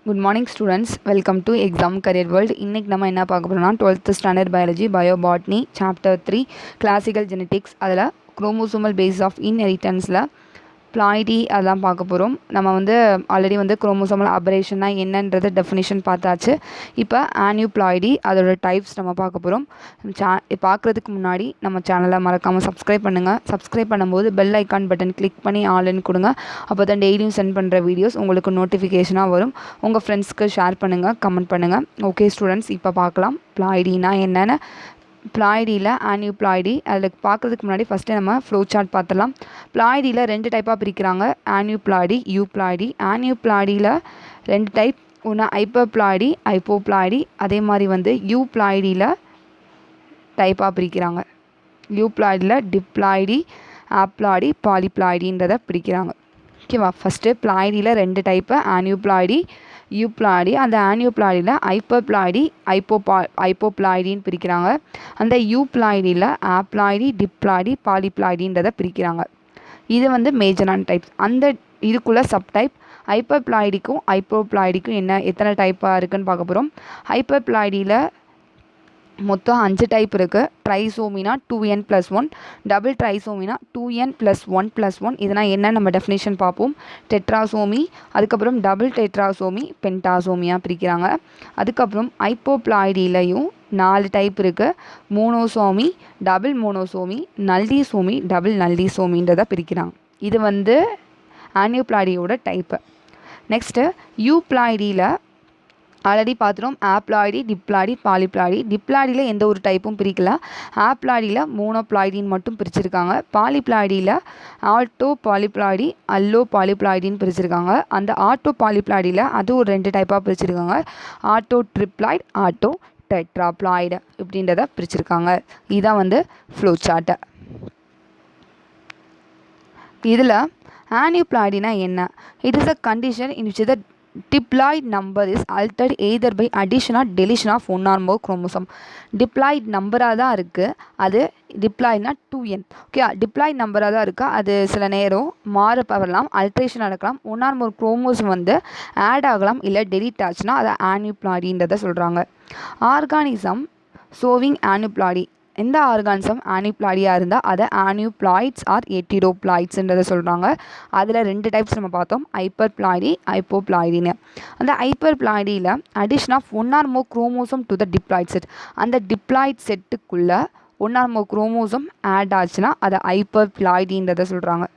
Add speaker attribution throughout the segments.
Speaker 1: Good morning students, welcome to Exam Career World. இன்னைக்கு நம்ம என்ன பார்க்க போறோம்னா 12th standard biology biobotany chapter 3 classical genetics அதில் chromosomal basis of inheritanceல ploidy அதெல்லாம் பார்க்க போகிறோம். நம்ம ஆல்ரெடி குரோமோசோமல் அபரேஷன்னா என்னன்றது டெஃபினிஷன் பார்த்தாச்சு. இப்போ ஆனியூப்ளாய்டி அதோட டைப்ஸ் நம்ம பார்க்க போகிறோம். பார்க்குறதுக்கு முன்னாடி நம்ம சேனலை மறக்காமல் சப்ஸ்கிரைப் பண்ணுங்கள். சப்ஸ்கிரைப் பண்ணும்போது பெல் ஐக்கான் பட்டன் கிளிக் பண்ணி ஆல்னு கொடுங்க. அப்போ தான் டெய்லியும் சென்ட் பண்ணுற வீடியோஸ் உங்களுக்கு நோட்டிஃபிகேஷனாக வரும். உங்கள் ஃப்ரெண்ட்ஸ்க்கு ஷேர் பண்ணுங்கள், கமெண்ட் பண்ணுங்கள். ஓகே ஸ்டூடெண்ட்ஸ், இப்போ பார்க்கலாம் ப்ளாய்டினா என்னென்னு. ப்ளாய்டியில் ஆனியூப்ளாய்டி அதில் பார்க்குறதுக்கு முன்னாடி ஃபஸ்ட்டு நம்ம ஃப்ளோ சார்ட் பார்த்துடலாம். ப்ளாய்டியில் 2 டைப்பாக பிரிக்கிறாங்க, ஆனியூப்ளாய்டி, யூப்ளாய்டி. ஆனியூப்ளாய்டியில் 2 டைப், ஒன்று ஹைப்பர்ப்ளாய்டி, ஹைப்போப்ளாய்டி. அதே மாதிரி யூப்ளாய்டியில் டைப்பாக பிரிக்கிறாங்க. யூப்ளாய்டியில் டிப்ளாய்டி, ஆப்ளாய்டி, பாலிப்ளாய்டின்றதை பிரிக்கிறாங்க. ஓகேவா? ஃபஸ்ட்டு ப்ளாய்டியில் 2 டைப்பு, ஆனியூப்ளாய்டி, யூப்ளாய்டி. அந்த ஆனியூப்ளாய்டியில் ஹைப்பர்ப்ளாய்டி, ஹைப்போப்ளாய்டின்னு பிரிக்கிறாங்க. அந்த யூப்ளாய்டியில் ஆப்ளாய்டி, டிப்ளாய்டி, பாலிப்ளாய்டின்றதை பிரிக்கிறாங்க. இது மேஜரான டைப்ஸ். அந்த இதுக்குள்ளே சப்டைப் ஹைப்பர்ப்ளாய்டிக்கும் ஹைப்போப்ளாய்டிக்கும் எத்தனை டைப்பாக இருக்குதுன்னு பார்க்க போகிறோம். ஹைப்பர்ப்ளாய்டியில் மொத்தம் 5 டைப் இருக்குது. ட்ரைசோமினா 2n+1, டபுள் ட்ரைசோமினா 2n+1+1. இதனால் என்ன நம்ம டெஃபினேஷன் பார்ப்போம். டெட்ராசோமி, அதுக்கப்புறம் டபுள் டெட்ராசோமி, பென்டாசோமியாக பிரிக்கிறாங்க. அதுக்கப்புறம் ஹைப்போப்ளாய்டிலையும் 4 டைப் இருக்குது. மோனோசோமி, டபுள் மோனோசோமி, நல்டிசோமி, டபுள் நல்டிசோமின்றதை பிரிக்கிறாங்க. இது ஆனியூப்ளாய்டியோட டைப்பு. நெக்ஸ்ட்டு யூப்ளாய்டியில் ஆல்ரெடி பார்த்துட்டோம். ஆப்ளாய்டி, டிப்ளாய்டி, பாலிப்ளாய்டி. டிப்ளாய்டியில் எந்த ஒரு டைப்பும் பிரிக்கல. ஆப்ளாய்டியில் மோனோப்ளாய்டின்னு மட்டும் பிரிச்சிருக்காங்க. பாலிப்ளாய்டியில் ஆட்டோ பாலிப்ளாய்டி, அல்லோ பாலிப்ளாய்டின்னு பிரிச்சிருக்காங்க. அந்த ஆட்டோ பாலிப்ளாய்டியில் அது ஒரு 2 டைப்பாக பிரிச்சிருக்காங்க. ஆட்டோ ட்ரிப்ளாய்டு, ஆட்டோ டெட்ராப்ளாய்டு இப்படின்றத பிரிச்சிருக்காங்க. இதுதான் ஃப்ளோ சார்ட்டு. இதில் ஆனியூப்ளாய்டினா என்ன? It is a condition in which the diploid number is altered either by addition or deletion of one or more chromosome. diploid நம்பராக தான் இருக்குது. அது டிப்ளாய்ட்னா 2n. ஓகே, டிப்ளாய்ட் நம்பராக தான் இருக்குது. அது சில நேரம் மாறப்படலாம், அல்ட்ரேஷன் நடக்கலாம். 1 or more குரோமோசோம் ஆட் ஆகலாம், இல்லை டெலிட் ஆச்சுன்னா அதை ஆனியூப்ளாய்டின்றதை சொல்கிறாங்க. Organism showing aneuploidy. எந்த ஆர்கானிசம் ஆனியூப்ளாய்டியாக இருந்தால் அதை ஆனியூப்ளாய்ட்ஸ் ஆர் எட்டிரோப்ளாய்ட்ஸ்ன்றதை சொல்கிறாங்க. அதில் 2 டைப்ஸ் நம்ம பார்த்தோம், ஹைப்பர்ப்ளாய்டி, ஹைப்போப்ளாய்டின்னு. அந்த ஹைப்பர்ப்ளாய்டியில் addition of 1 or more chromosome to the diploid set. அந்த டிப்ளாய்ட் செட்டுக்குள்ளே 1 or more குரோமோசோம் ஆட் ஆச்சுன்னா அதை ஹைப்பர்ப்ளாய்டின்றதை சொல்கிறாங்க.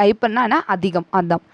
Speaker 1: ஹைப்பர்னா என்ன? அதிகம், அதுதான்.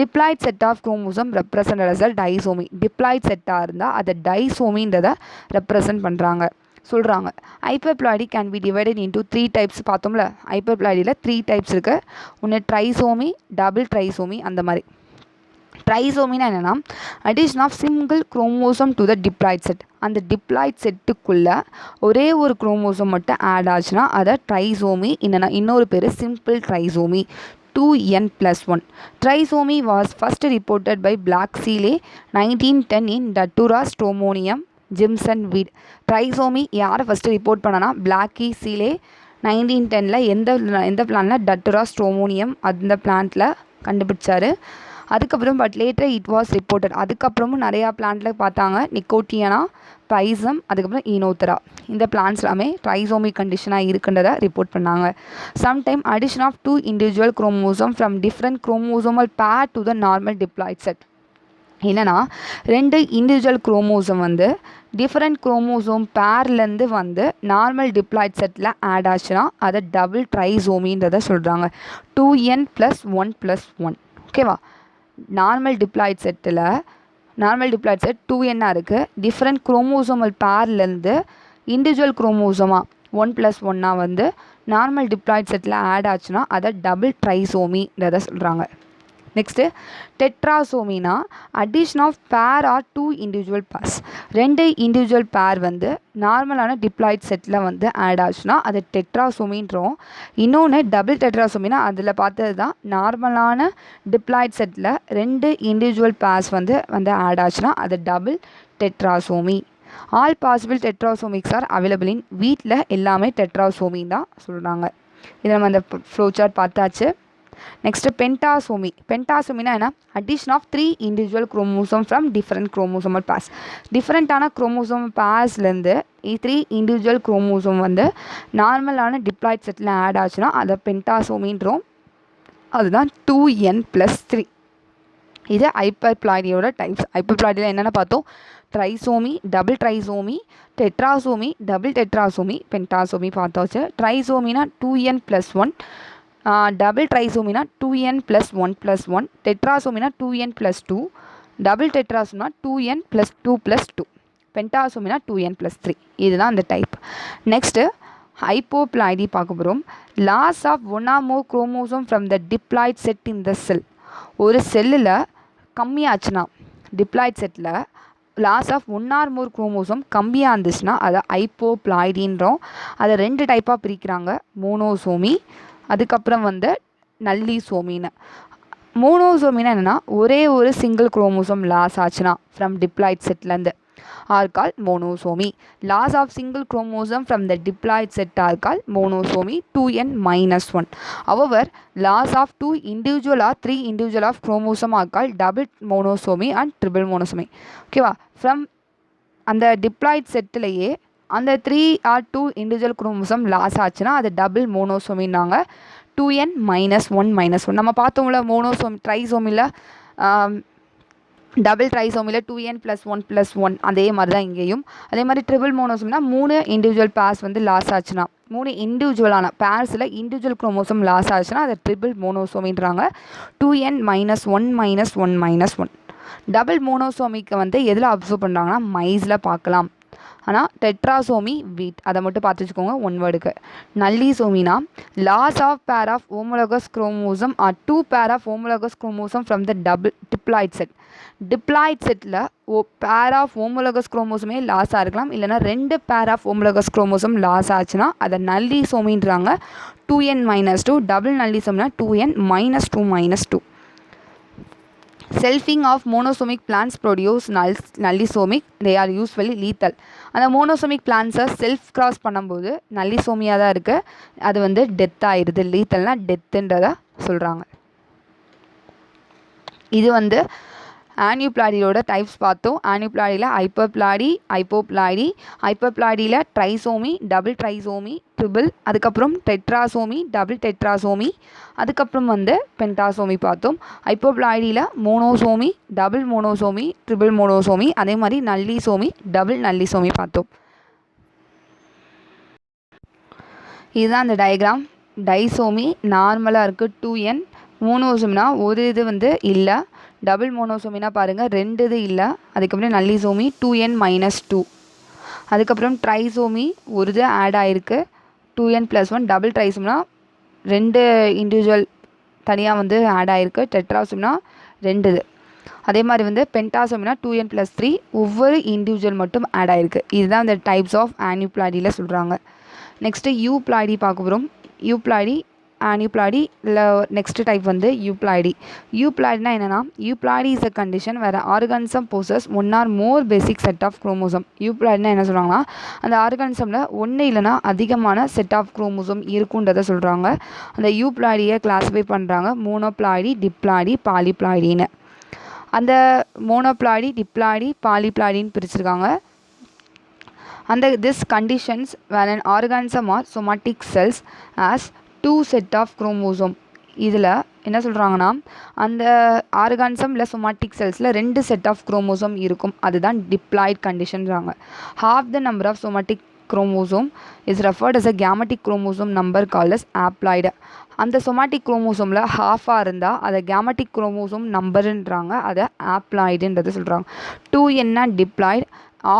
Speaker 1: Diploid set of chromosome represent as disomy. Diploid செட்டாக இருந்தால் அதை டைசோமின்றதை ரெப்ரசன்ட் பண்ணுறாங்க, சொல்கிறாங்க. Hyperploidy can be divided into 3 types பார்த்தோம்ல. ஹைப்பர்ப்ளாய்டியில் 3 டைப்ஸ் இருக்குது. ஒன்று ட்ரைசோமி, டபுள் ட்ரைசோமி, அந்த மாதிரி. ட்ரைசோமினா என்னென்னா addition of single chromosome to the diploid set. அந்த டிப்ளாய்ட் செட்டுக்குள்ளே ஒரே ஒரு குரோமோசோம் மட்டும் ஆட் ஆச்சுன்னா அதை ட்ரைசோமி. இன்னொரு பேர் simple trisomy. 2n+1. Trisomy was first reported by Black-Seeley 1910 in Datura Stromonium Jimson வீட். ட்ரைசோமி யாரை ஃபஸ்ட்டு ரிப்போர்ட் பண்ணனா? பிளாக்கி-சீலே 1910 எந்த பிளான்ல? டட்டுரா ஸ்ட்ரோமோனியம் அந்த பிளான்ட்டில் கண்டுபிடிச்சாரு. அதுக்கப்புறம் லேட்டர் இட் வாஸ் ரிப்போர்ட்டட். அதுக்கப்புறமும் நிறையா பிளான்ட்டில் பார்த்தாங்க. நிக்கோட்டியனா, பைசம், அதுக்கப்புறம் ஈனோத்தரா. இந்த பிளான்ஸ் எல்லாமே ட்ரைசோமி கண்டிஷனாக இருக்குன்றதை ரிப்போர்ட் பண்ணாங்க. Sometime addition of 2 individual chromosome from different chromosomal pair to the normal diploid set. என்னென்னா 2 இண்டிவிஜுவல் குரோமோசோம் டிஃப்ரெண்ட் குரோமோசோம் பேர்லேருந்து நார்மல் டிப்ளாய்ட் செட்டில் ஆட் ஆச்சுன்னா அதை டபுள் ட்ரைசோமின்றதை சொல்கிறாங்க. 2n+1+1. ஓகேவா? நார்மல் டிப்ளாய்ட் செட் 2n இருக்குது. டிஃப்ரெண்ட் குரோமோசோமல் பேர்லேருந்து இண்டிவிஜுவல் குரோமோசோமாக 1+1 நார்மல் டிப்ளாய்ட் செட்டில் ஆட் ஆச்சுன்னா அதை டபுள் ட்ரைசோமின்றதை சொல்கிறாங்க. நெக்ஸ்ட்டு டெட்ராசோமினா addition of pair or 2 individual pairs. 2 individual pair நார்மலான டிப்ளாய்ட் செட்டில் ஆட் ஆச்சுன்னா அது டெட்ராசோமின்றோம். இன்னொன்று டபுள் டெட்ராசோமினா அதில் பார்த்தது தான் நார்மலான டிப்ளாய்ட் செட்டில் 2 இண்டிவிஜுவல் பேர்ஸ் ஆட் ஆச்சுன்னா அது double tetrasomy. All possible tetrasomics are available in வீட்டில் எல்லாமே டெட்ராசோமின்னு தான் சொல்கிறாங்க. இதை நம்ம அந்த ஃப்ளோ சார்ட் பார்த்தாச்சு. Next pentasomy. பென்டாசோமினா என்ன? Addition of 3 individual chromosome from different chromosomal pairs. டிஃப்ரெண்ட்டான குரோமோசோம் பேர்ஸ்லேருந்து 3 இண்டிவிஜுவல் குரோமோசோம் வந்து நார்மலான டிப்ளாய்ட் செட்டில் ஆட் ஆச்சுன்னா அதை பென்டாசோமின்றோம். அதுதான் 2n+3. இது ஹைப்பர்ப்ளாய்டியோட டைப்ஸ். ஹைப்பர்ப்ளாய்டியில் என்னென்ன பார்த்தோம்? Trisomy, double trisomy, tetrasomy, double tetrasomy, pentasomy பார்த்தாச்சு. ட்ரைசோமினா 2n+1, டபுள் ட்ரைசோமினா 2n+1+1, டெட்ராசோமினா 2n+2, டபுள் டெட்ராசோமினா 2n+2+2, பென்டாசோமினா 2n+3. இதுதான் அந்த டைப். நெக்ஸ்ட்டு ஹைப்போப்ளாய்டி பார்க்க போகிறோம். Loss of one or more chromosome from the diploid set in the cell. ஒரு செல்லில் கம்மியாச்சுன்னா, டிப்ளாய்ட் செட்டில் loss of one or more chromosome கம்மியாக இருந்துச்சுன்னா அதை ஹைப்போப்ளாய்டின்றோம். அதை 2 டைப்பாக பிரிக்கிறாங்க, மோனோசோமி, அதுக்கப்புறம் வந்து நல்லிசோமின்னு. மோனோசோமின்னா என்னென்னா, ஒரே ஒரு சிங்கிள் குரோமோசோம் லாஸ் ஆச்சுன்னா ஃப்ரம் டிப்ளாய்ட் செட்லேருந்து are called monosomy. Loss of single chromosome from the diploid set are called monosomy 2n-1. However, loss of 2 individual or 3 individual of chromosome are called double monosomy and triple monosomy. ஓகேவா? From அந்த diploid செட்டிலேயே அந்த 3 or 2 individual chromosome loss ஆச்சுன்னா அது double மோனோசோமின்னாங்க. 2n-1-1. நம்ம பார்த்தோம்ல monosomy ட்ரைசோமியில் double ட்ரைசோமியில் 2n+1+1 அதே மாதிரி தான் இங்கேயும். அதே மாதிரி ட்ரிபிள் மோனோசோம்னா 3 இண்டிவிஜுவல் பேர்ஸ் வந்து லாஸ் ஆச்சுன்னா, 3 இண்டிவிஜுவலான பேர்ஸில் இண்டிவிஜுவல் குரோமோசோம் லாஸ் ஆச்சுன்னா அதை ட்ரிபிள் மோனோசோமின்றாங்க. 2n-1-1-1. டபுள் மோனோசோமிக்கு வந்து எதில் அப்சர்வ் பண்ணுறாங்கன்னா மைஸில் பார்க்கலாம். ஆனால் டெட்ராசோமி வீட் அதை மட்டும் பார்த்து வச்சுக்கோங்க ஒன் வேர்டுக்கு. நல்லிசோமினா loss of pair of homologous chromosome or 2 pair of homologous chromosome from the diploid set. Diploid செட்டில் பேர் ஆஃப் ஹோமோலோகஸ் குரோமோசோமே லாஸாக இருக்கலாம், இல்லைனா 2 pair of homologous chromosome loss ஆச்சுன்னா அதை நல்லிசோமின்றாங்க. 2n-2. டபுள் நல்லிசோம்னா 2n-2-2. Selfing of monosomic plants produce nullisomic. They are usually lethal. அந்த மோனோசோமிக் பிளான்ஸை செல்ஃப் கிராஸ் பண்ணும்போது நல்லிசோமியாக தான் இருக்குது, அது வந்து டெத் ஆயிடுது. லீத்தல்னா டெத்துன்றதை சொல்கிறாங்க. இது வந்து ஆனியூப்ளாய்டியோட டைப்ஸ் பார்த்தோம். ஆனியூப்ளாய்டியில் ஹைப்பர்ப்ளாய்டி, ஹைப்போப்ளாய்டி. ஹைப்பர்ப்ளாய்டியில் ட்ரைசோமி, டபுள் ட்ரைசோமி, ட்ரிபிள், அதுக்கப்புறம் டெட்ராசோமி, டபுள் டெட்ராசோமி, அதுக்கப்புறம் வந்து பென்டாசோமி பார்த்தோம். ஹைப்போப்ளாய்டியில் monosomy, double monosomy, triple monosomy, அதே மாதிரி நல்லிசோமி, டபுள் நல்லிசோமி பார்த்தோம். இதுதான் அந்த டயக்ராம். டைசோமி நார்மலாக இருக்குது 2n. மோனோசோமினா ஒரு இது வந்து இல்லை. டபுள் மோனோசோமினா பாருங்கள் 2 இது இல்லை. அதுக்கப்புறம் நல்லிசோமி 2n-2. அதுக்கப்புறம் ட்ரைசோமி ஒரு இது ஆட் ஆகிருக்கு 2n+1. டபுள் ட்ரைசோம்னா 2 இண்டிவிஜுவல் தனியாக வந்து ஆட் ஆகிருக்கு. டெட்ராசோம்னா 2 இது. அதே மாதிரி வந்து பென்டாசோம்னா 2n+3 ஒவ்வொரு இண்டிவிஜுவல் மட்டும் ஆட் ஆகிருக்கு. இதுதான் இந்த டைப்ஸ் ஆஃப் ஆனியூப்ளாய்டியில் சொல்கிறாங்க. நெக்ஸ்ட்டு யூப்ளாய்டி பார்க்க போகிறோம். யூப்ளாய்டி ஆனியூப்ளாய்டி இல்லை நெக்ஸ்ட் டைப் வந்து யூப்ளாய்டி. யூப்ளாய்டினா என்னென்னா, euploidy is a condition where organism possesses one or more basic set of chromosome. யூப்ளாய்டினா என்ன சொல்கிறாங்கன்னா, அந்த ஆர்கானிசமில் ஒன்று இல்லைனா அதிகமான செட் ஆஃப் குரோமோசோம் இருக்குன்றதை சொல்கிறாங்க. அந்த யூப்ளாய்டியை கிளாஸிஃபை பண்ணுறாங்க மோனோப்ளாய்டி, டிப்ளாய்டி, பாலிப்ளாய்டின்னு. அந்த மோனோப்ளாய்டி, டிப்ளாய்டி, பாலிப்ளாய்டின்னு பிரிச்சிருக்காங்க. அந்த this conditions when an organism or somatic cells has 2 set of chromosome. இதில் என்ன சொல்கிறாங்கன்னா, அந்த ஆர்கானிசம் இல்லை சொமாட்டிக் செல்ஸில் 2 செட் ஆஃப் குரோமோசோம் இருக்கும், அதுதான் டிப்ளாய்ட் கண்டிஷன்றாங்க. Half the number of somatic chromosome is referred as a gametic chromosome number called as haploid. அந்த சொமாட்டிக் குரோமோசோமில் ஹாஃபாக இருந்தால் அதை கேமெட்டிக் குரோமோசோம் நம்பருன்றாங்க, அதை ஆப்ளாய்டுன்றது சொல்கிறாங்க. 2n diploid.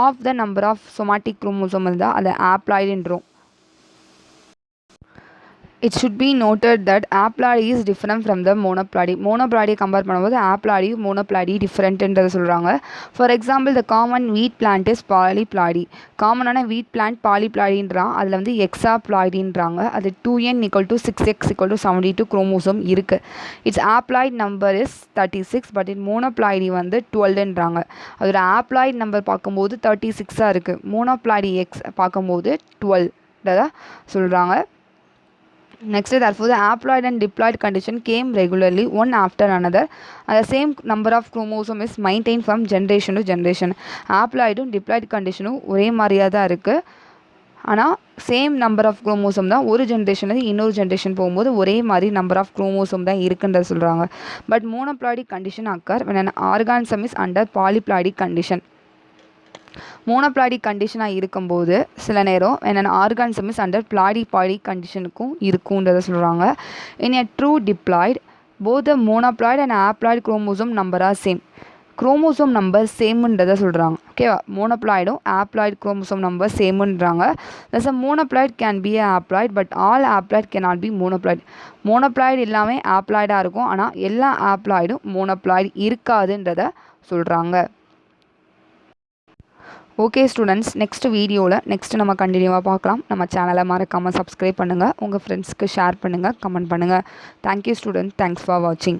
Speaker 1: Of the number of somatic chromosome இருந்தால் அதை ஆப்ளாய்டுன்றோம். It should be noted that aploidy is different from the monoploidy. Monoploidy compare பண்ணும்போது aploidy monoploidy டிஃப்ரெண்ட்ன்றதை சொல்கிறாங்க. ஃபார் எக்ஸாம்பிள் த காமன் வீட் பிளான்ட் இஸ் பாலிப்ளாய்டி. காமனான வீட் பிளான்ட் பாலிப்ளாய்டின்றான், அதில் வந்து எக்ஸாப்ளாய்டின்றாங்க. அது 2n=6x=72 குரோமோசோம் இருக்குது. Its haploid number is 36, but in monoploidy வந்து 12ன்றாங்க. அதோட ஆப்ளாய்ட் நம்பர் பார்க்கும்போது 36ஆக இருக்குது, மோனோப்ளாய்டி எக்ஸ் பார்க்கும்போது 12 சொல்கிறாங்க. Next, therefore, the haploid and diploid condition came regularly one after another, and the same number of chromosome is maintained from generation to generation. Haploidum diploid conditionum ஒரே மாதிரியாக தான் இருக்குது. ஆனால் சேம் நம்பர் ஆஃப் குரோமோசோம் தான் ஒரு ஜென்ரேஷன்லேருந்து இன்னொரு generation போகும்போது ஒரே மாதிரி நம்பர் ஆஃப் குரோமோசோம் தான் இருக்குன்றத சொல்கிறாங்க. But monoploidic condition occur when an organism is under polyploidic condition. Monoploidic கண்டிஷனாக இருக்கும்போது சில நேரம் என்னென்ன ஆர்கானிசம் இஸ் அண்டர் பிளாடிபாய்டிக் கண்டிஷனுக்கும் இருக்குன்றதை சொல்கிறாங்க. In a true diploid both the monoploid and haploid chromosome number are same. Chromosome number சேமுன்றதை சொல்கிறாங்க. ஓகேவா, மோனோப்ளாய்டும் ஆப்ளாய்டு குரோமோசோம் நம்பர் சேமுன்றாங்க. Thus a monoploid can be a haploid but all haploid can not be monoploid. Monoploid எல்லாமே ஆப்ளாய்டாக இருக்கும், ஆனால் எல்லா ஆப்ளாய்டும் மோனோப்ளாய்டு இருக்காதுன்றதை சொல்கிறாங்க. ஓகே ஸ்டூடெண்ட்ஸ், நெக்ஸ்ட் வீடியோவில் நம்ம கண்டினியூவாக பார்க்கலாம். நம்ம சேனலை மறக்காமல் சப்ஸ்கிரைப் பண்ணுங்கள், உங்கள் ஃப்ரெண்ட்ஸ்க்கு ஷேர் பண்ணுங்கள், கமெண்ட் பண்ணுங்கள். தேங்க்யூ ஸ்டூடெண்ட்ஸ், தேங்க்ஸ் ஃபார் வாட்சிங்.